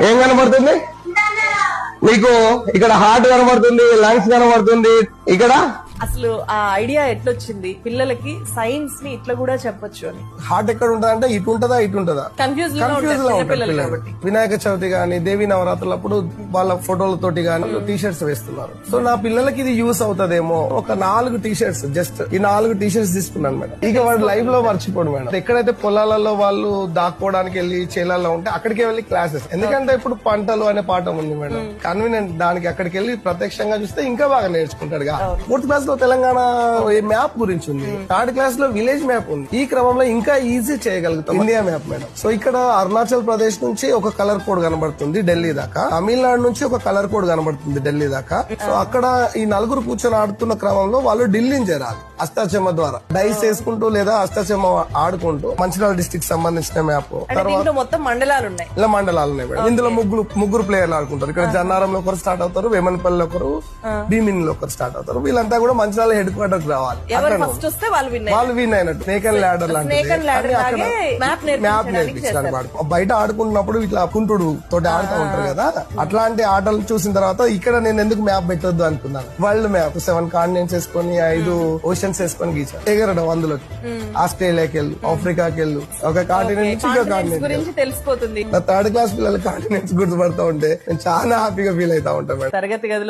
ఏం కనబడుతుంది నీకు? ఇక్కడ హార్ట్ కనబడుతుంది, లంగ్స్ కనబడుతుంది. ఇక్కడ అసలు ఆ ఐడియా ఎట్లొచ్చింది పిల్లలకి సైన్స్ ని ఇట్లా కూడా చెప్పొచ్చు అని? హార్ట్ ఎక్కడ ఉంటదా అంటే ఇటు ఉంటదా ఇటు ఉంటదా కన్ఫ్యూజ్ పిల్లలు కాబట్టి. వినాయక చవితి గాని దేవి నవరాత్రులప్పుడు వాళ్ళ ఫోటోలతోటి గాని టీ షర్ట్స్ వేస్తున్నారు. సో నా పిల్లలకి ఇది యూస్ అవుతదేమో ఒక 4 టీ షర్ట్స్, జస్ట్ ఈ 4 టీ షర్ట్స్ తీసుకున్నాను మేడం. ఇక వాడు లైవ్ లో మర్చిపోడు మేడం. ఎక్కడైతే పొలాలలో వాళ్ళు దాక్కోవడానికి వెళ్ళి చేలాల్లో ఉంటే అక్కడికి వెళ్ళి క్లాసెస్. ఎందుకంటే ఇప్పుడు పంటలు అనే పాఠం ఉంది మేడం, కన్వీనియంట్ దానికి అక్కడికి వెళ్ళి ప్రత్యక్షంగా చూస్తే ఇంకా బాగా నేర్చుకుంటాడు. 4th క్లాస్ లో తెలంగాణ మ్యాప్ గురించి ఉంది, 3rd క్లాస్ లో విలేజ్ మ్యాప్ ఉంది. ఈ క్రమంలో ఇంకా ఈజీ చేయగలుగుతాం ఇండియా మ్యాప్ మేడం. సో ఇక్కడ అరుణాచల్ ప్రదేశ్ నుంచి ఒక కలర్ కోడ్ కనబడుతుంది ఢిల్లీ దాకా, తమిళనాడు నుంచి ఒక కలర్ కోడ్ కనబడుతుంది ఢిల్లీ దాకా. సో అక్కడ ఈ 4 కూర్చొని ఆడుతున్న క్రమంలో వాళ్ళు ఢిల్లీని చేరాలి అష్టాచెమ్మ ద్వారా. డైస్ వేసుకుంటూ లేదా అష్టాచెమ్మ ఆడుకుంటూ మంచిర్యాల డిస్ట్రిక్ట్ సంబంధించిన మ్యాప్. తర్వాత మొత్తం మండలాలు ఉన్నాయి, ఇలా మండలాలు ఉన్నాయి మేడం. ఇందులో ముగ్గురు ప్లేయర్లు ఆడుకుంటారు. ఇక్కడ జన్నారంలో ఒకరు స్టార్ట్ అవుతారు, వేమనపల్లిలో ఒకరు, భీమినిలో ఒకరు స్టార్ట్ అవుతారు. వీళ్ళంతా కూడా మంచిర్యాల హెడ్ క్వార్టర్ రావాలి. వాళ్ళు విన్ అయినట్టు స్నేక్ అండ్ ల్యాడర్ లాంటిది మ్యాప్ నేర్పించడానికి వాడుకో. బయట ఆడుకుంటున్నప్పుడు ఇట్లా కుంటుడు తోటి ఆడుతూ ఉంటారు కదా, అట్లాంటి ఆటలు చూసిన తర్వాత ఇక్కడ నేను ఎందుకు మ్యాప్ పెట్టొద్దు అనుకున్నాను. వరల్డ్ మ్యాప్ 7 కాంటినెంట్స్ వేసుకొని 5 ఓషన్స్ వేసుకొని గీచాను. ఎగరడం అందులోకి ఆస్ట్రేలియాకి వెళ్ళు, ఆఫ్రికాకి వెళ్ళు, ఒక కాంటినెంట్ నుంచి ఇంకో కాంటినెంట్ తెలిసిపోతుంది. నా 3rd క్లాస్ పిల్లలు కాంటినెంట్స్ గుర్తుపడతా ఉంటే నేను చాలా హ్యాపీగా ఫీల్ అవుతా ఉంటాను. తరగతి గదిలో